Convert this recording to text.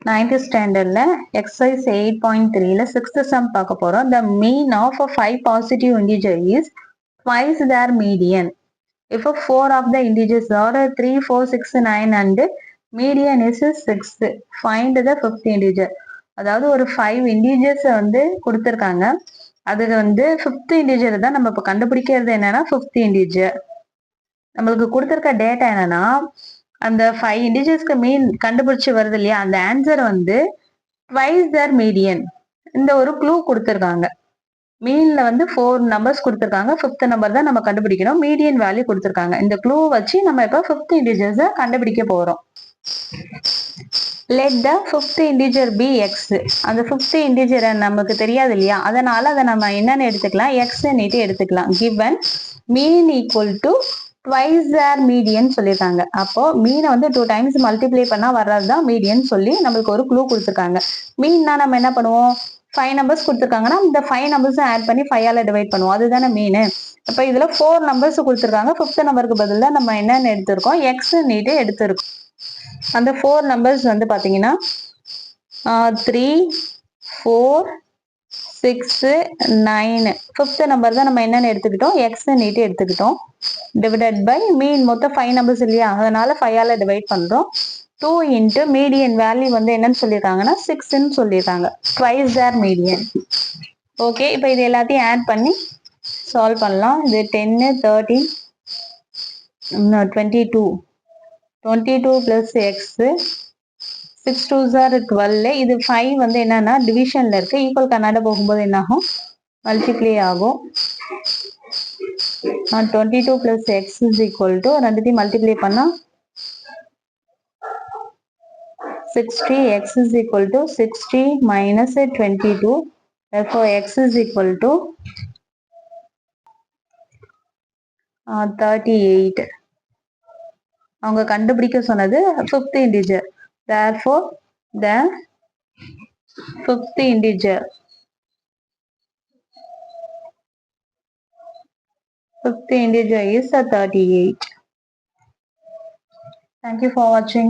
9th ஸ்டாண்டர்ட்ல exercise 8.3ல 6th some பார்க்க போறோம். The mean of a 5 positive integer is twice their median. If a 4 of the integers are 3, 4, 6, 9 and median is 6, find the fifth integer. அதாவது ஒரு 5 integers வந்து கொடுத்துருக்காங்க. அதுல வந்து fifth integer தான் நம்ம இப்போ கண்டுபிடிக்கிறது. என்னன்னா ஃபிஃப்த் இன்டிஜர் நம்மளுக்கு கொடுத்துருக்க டேட்டா என்னன்னா அந்த 5 இன்டிஜர்ஸ்க்கு மீன் கண்டுபிடிச்சு வருது இல்லையா, அந்த ஆன்சர் வந்து ட்வைஸ் தேர் மீடியன். இந்த ஒரு க்ளூ கொடுத்துருக்காங்க. மீன்ல வந்து 4 நம்பர்ஸ் கொடுத்துருக்காங்க. ஃபிஃப்த் நம்பர் தான் நம்ம கண்டுபிடிக்கணும். மீடியன் வேல்யூ கொடுத்துருக்காங்க. இந்த க்ளூ வச்சு நம்ம இப்போ ஃபிஃப்த் இன்டிஜர்ஸை கண்டுபிடிக்க போறோம். Let the fifth integer be x. அந்த ஃபிஃப்த் இன்டிஜர் நமக்கு தெரியாது இல்லையா, அதனால அதை நம்ம என்னன்னு எடுத்துக்கலாம், எக்ஸ் எடுத்துக்கலாம். Given mean equal to twice their median சொல்லியிருக்காங்க. அப்போ மீனை வந்து 2 டைம்ஸ் மல்டிப்ளை பண்ணா வர்றதுதான் மீடியன் சொல்லி நம்மளுக்கு ஒரு க்ளூ கொடுத்துருக்காங்க. மீன்னா நம்ம என்ன பண்ணுவோம், 5 நம்பர்ஸ் கொடுத்துருக்காங்கன்னா இந்த 5 நம்பர்ஸும் ஆட் பண்ணி 5ஆல டிவைட் பண்ணுவோம். அதுதானே மீன். இப்போ இதுல 4 நம்பர்ஸ் கொடுத்துருக்காங்க. ஃபிஃப்த் நம்பருக்கு பதிலாக நம்ம என்னன்னு எடுத்திருக்கோம், எக்ஸ் எடுத்திருக்கோம். அந்த 4 நம்பர்ஸ் வந்து பாத்தீங்கன்னா 3, 4, 6, 9. ஃபிஃப்த் நம்பர் தான் நம்ம என்னன்னு எடுத்துக்கிட்டோம், எக்ஸ் எடுத்துக்கிட்டோம். டிவைடட் பை மீன் மொத்தம் 5 நம்பர்ஸ் இல்லையா, அதனால 5ஆல டிவைட் பண்றோம். 2 இன்ட்டு மீடியன் வேல்யூ வந்து என்னன்னு சொல்லியிருக்காங்கன்னா 6ன்னு சொல்லியிருக்காங்க. Twice their median. ஓகே, இப்போ இது எல்லாத்தையும் ஆட் பண்ணி சால்வ் பண்ணலாம். இது 10, 13, 22. 22 plus x, 6 2s are 12. இது 5 வந்து என்னன்னா டிவிஷன்ல இருக்கு. ஈக்குவல் கண்ணாட போகும்போது என்ன ஆகும், மல்டிப்ளை ஆகும். 22 plus x is equal to ரெண்டுத்தையும் மல்டிப்ளை பண்ணா 60. x is equal to 60 minus 22. therefore x is equal to 38. அவங்க கண்டுபிடிக்க சொன்னது fifth integer. therefore the fifth integer is 38. Thank you for watching.